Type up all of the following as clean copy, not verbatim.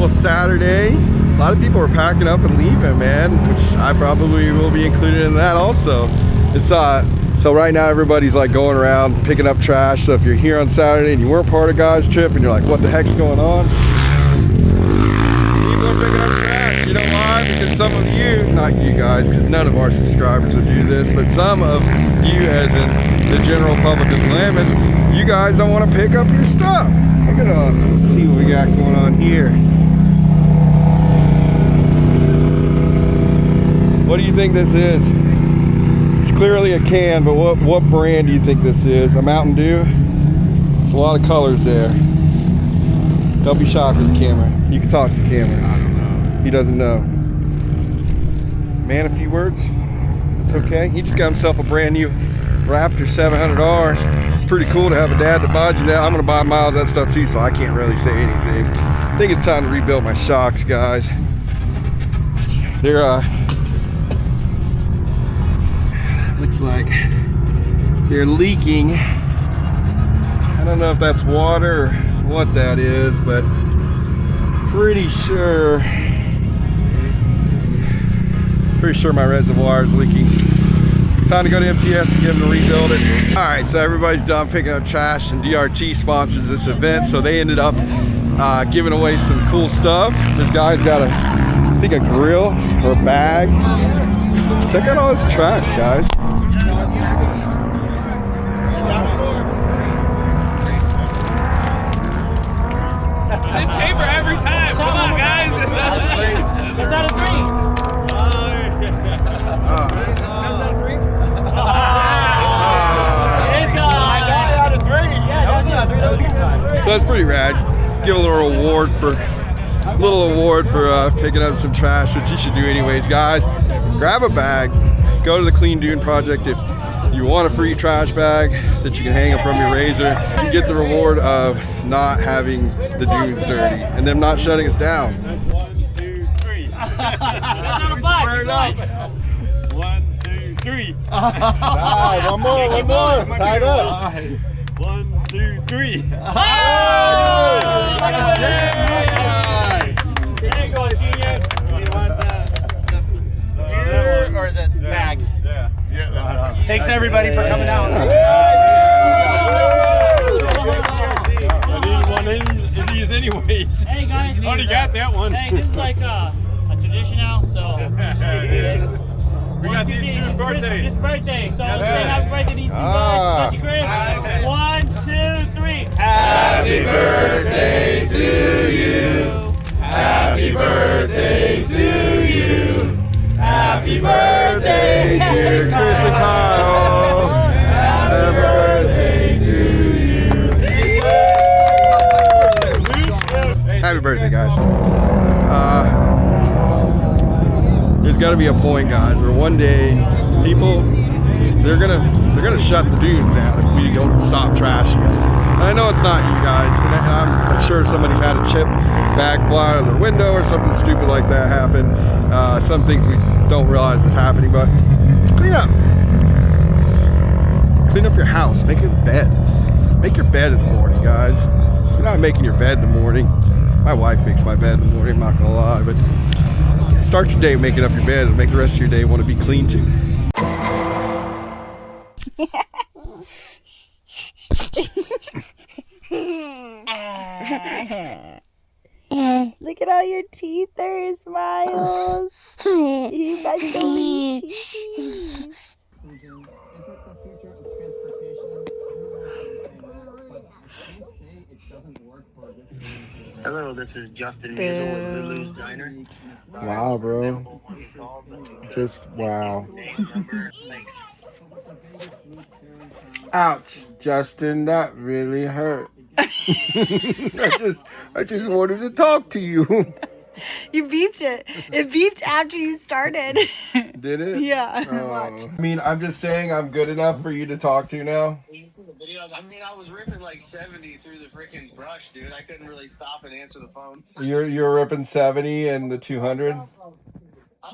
beautiful Saturday. A lot of people are packing up and leaving, man, which I probably will be included in that also. It's so right now everybody's like going around picking up trash. So if you're here on Saturday and you weren't part of Guy's trip and you're like, what the heck's going on? People are picking up trash. You know why? Because some of you, not you guys, because none of our subscribers would do this, but some of you, as in the general public of Glamis, you guys don't want to pick up your stuff. Look at let's see what we got going on here. What do you think this is? It's clearly a can, but what brand do you think this is? A Mountain Dew? There's a lot of colors there. Don't be shy for the camera. You can talk to the cameras. I don't know. He doesn't know. Man, a few words. It's okay. He just got himself a brand new Raptor 700R. It's pretty cool to have a dad that buys you that. I'm gonna buy miles of that stuff too, so I can't really say anything. I think it's time to rebuild my shocks, guys. They're looks like they're leaking. I don't know if that's water or what that is, but pretty sure my reservoir is leaking. Time to go to MTS and give them a rebuild it. All right, so everybody's done picking up trash, and DRT sponsors this event, so they ended up giving away some cool stuff. This guy's got I think a grill or a bag. Check out all this trash, guys. Same paper every time. Come on, guys. That's not a 3. That's not a 3? I got it out of 3. Yeah, that was not a 3. That was a 3. So that's pretty rad. Give a little award for picking up some trash, which you should do anyways, guys. Grab a bag, go to the Clean Dune Project. If you want a free trash bag that you can hang from your razor, you get the reward of not having the dunes dirty and them not shutting us down. 1, 2, 3. That's not a 5. 1, 2, 3. Nah, one more. Tied up. 1, 2, 3. There you go, Senior. You want the beer or the bag? Yeah. Thanks everybody for coming out. I need one of these anyways. Hey guys, Already got that one. Hey, this is like a tradition now, so We got these two birthdays. This birthday, so let's say happy birthday to these two guys. Country Chris. 1, 2, 3. Happy birthday to you. Happy birthday to you. Happy birthday, dear Chris and Kyle. Happy birthday to you. Happy birthday, guys. There's got to be a point, guys, where one day people they're gonna shut the dunes down if we don't stop trashing them. And I know it's not you guys, and I'm sure somebody's had a chip bag fly out of their window or something stupid like that happen. Some things we don't realize is happening, but clean up. Clean up your house. Make a bed. Make your bed in the morning, guys. If you're not making your bed in the morning, my wife makes my bed in the morning, I'm not gonna lie, but start your day making up your bed and make the rest of your day want to be clean too. Look at all your teeth there, Miles. You got so many teeth. Hello, this is Justin Hazel with Lulu's Diner. Wow, bro. Just wow. Ouch, Justin, that really hurt. I just wanted to talk to you. You beeped it. It beeped after you started. Did it? Yeah. Oh. I mean, I'm just saying I'm good enough for you to talk to now. I mean, I was ripping like 70 through the freaking brush, dude. I couldn't really stop and answer the phone. You're ripping 70 and the 200?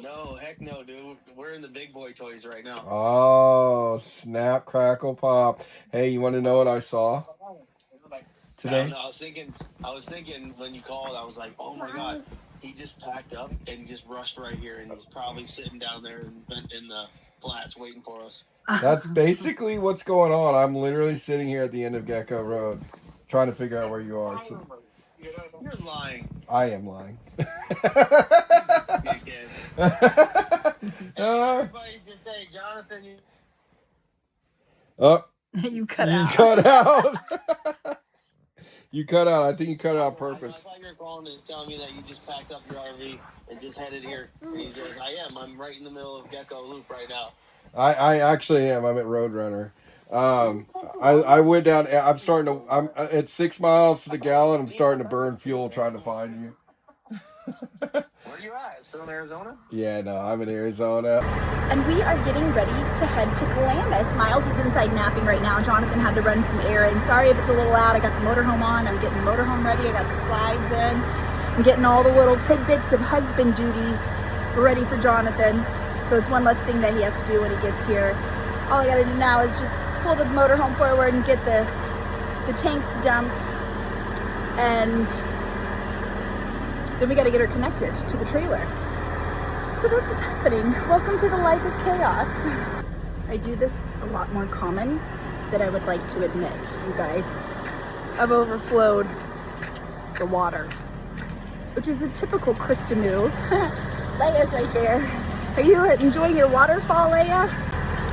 No, heck no, dude. We're in the big boy toys right now. Oh, snap, crackle, pop. Hey, you want to know what I saw? today? No, I was thinking when you called, I was like, oh my God, he just packed up and just rushed right here, and he's probably sitting down there in the flats waiting for us. That's basically what's going on. I'm literally sitting here at the end of Gecko Road trying to figure out where you are. So. You're lying. I am lying. Everybody just say, Jonathan, Oh, You cut you out. cut out. You cut out. I think you cut out on purpose. I thought you were calling and telling me that you just packed up your RV and just headed here. And he says, I am. I'm right in the middle of Gecko Loop right now. I actually am. I'm at Roadrunner. I went down. I'm at 6 miles to the gallon. I'm starting to burn fuel trying to find you. Where are you at? Still in Arizona? Yeah, no, I'm in Arizona. And we are getting ready to head to Glamis. Miles is inside napping right now. Jonathan had to run some errands. Sorry if it's a little loud. I got the motorhome on. I'm getting the motorhome ready. I got the slides in. I'm getting all the little tidbits of husband duties ready for Jonathan. So it's one less thing that he has to do when he gets here. All I gotta do now is just pull the motorhome forward and get the tanks dumped. And then we gotta get her connected to the trailer. So that's what's happening. Welcome to the life of chaos. I do this a lot more common than I would like to admit, you guys. I've overflowed the water, which is a typical Krista move. Leia's right there. Are you enjoying your waterfall, Leia?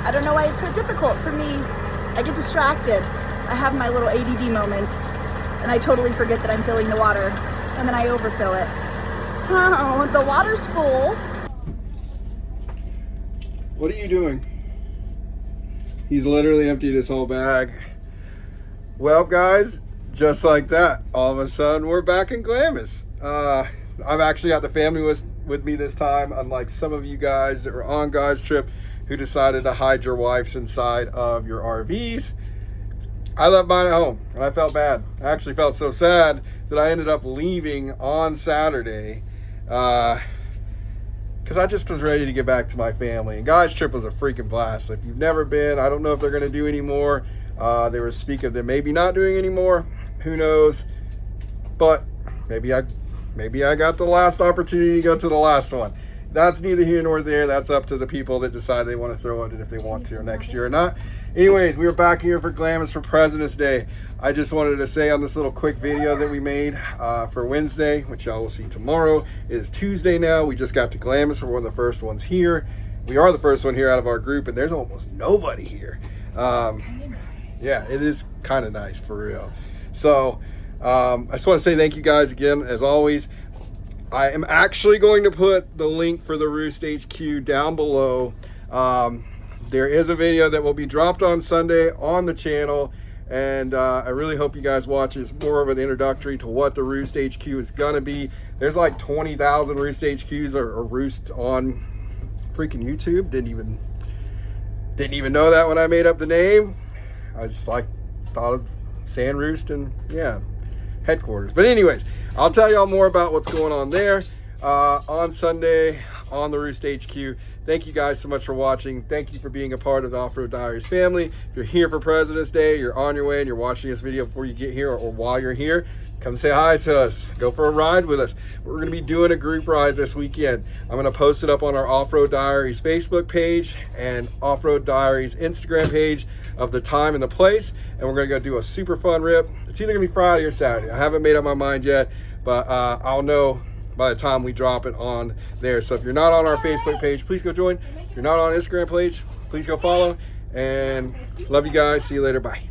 I don't know why it's so difficult for me. I get distracted. I have my little ADD moments, and I totally forget that I'm filling the water, and then I overfill it. So the water's full. What are you doing? He's literally emptied his whole bag. Well, guys, just like that, all of a sudden we're back in Glamis. I've actually got the family with me this time, unlike some of you guys that were on God's trip who decided to hide your wives inside of your RVs. I left mine at home, and I felt bad. I actually felt so sad that I ended up leaving on Saturday because I just was ready to get back to my family. And God's trip was a freaking blast. If you've never been, I don't know if they're going to do any more. They were speaking of them maybe not doing any more. Who knows? But maybe I got the last opportunity to go to the last one. That's neither here nor there. That's up to the people that decide they want to throw it, and if they want to next year or not. Anyways, we are back here for Glamis for President's Day. I just wanted to say on this little quick video that we made for Wednesday, which y'all will see tomorrow, it is Tuesday now. We just got to Glamis. We're one of the first ones here. We are the first one here out of our group, and there's almost nobody here. Yeah, it is kind of nice for real. So I just want to say thank you guys again, as always. I am actually going to put the link for the Roost HQ down below. There is a video that will be dropped on Sunday on the channel, and I really hope you guys watch it. It's more of an introductory to what the Roost HQ is gonna be. There's like 20,000 Roost HQs or Roost on freaking YouTube. Didn't even know that when I made up the name. I just thought of Sand Roost and yeah, headquarters. But anyways, I'll tell y'all more about what's going on there on Sunday on the Roost HQ. Thank you guys so much for watching. Thank you for being a part of the Off-Road Diaries family. If you're here for President's Day, you're on your way and you're watching this video before you get here or while you're here, come say hi to us. Go for a ride with us. We're going to be doing a group ride this weekend. I'm going to post it up on our Off-Road Diaries Facebook page and Off-Road Diaries Instagram page of the time and the place, and we're going to go do a super fun rip. It's either going to be Friday or Saturday. I haven't made up my mind yet, but I'll know by the time we drop it on there. So if you're not on our Facebook page, please go join. If you're not on Instagram page, please go follow. And love you guys. See you later. Bye.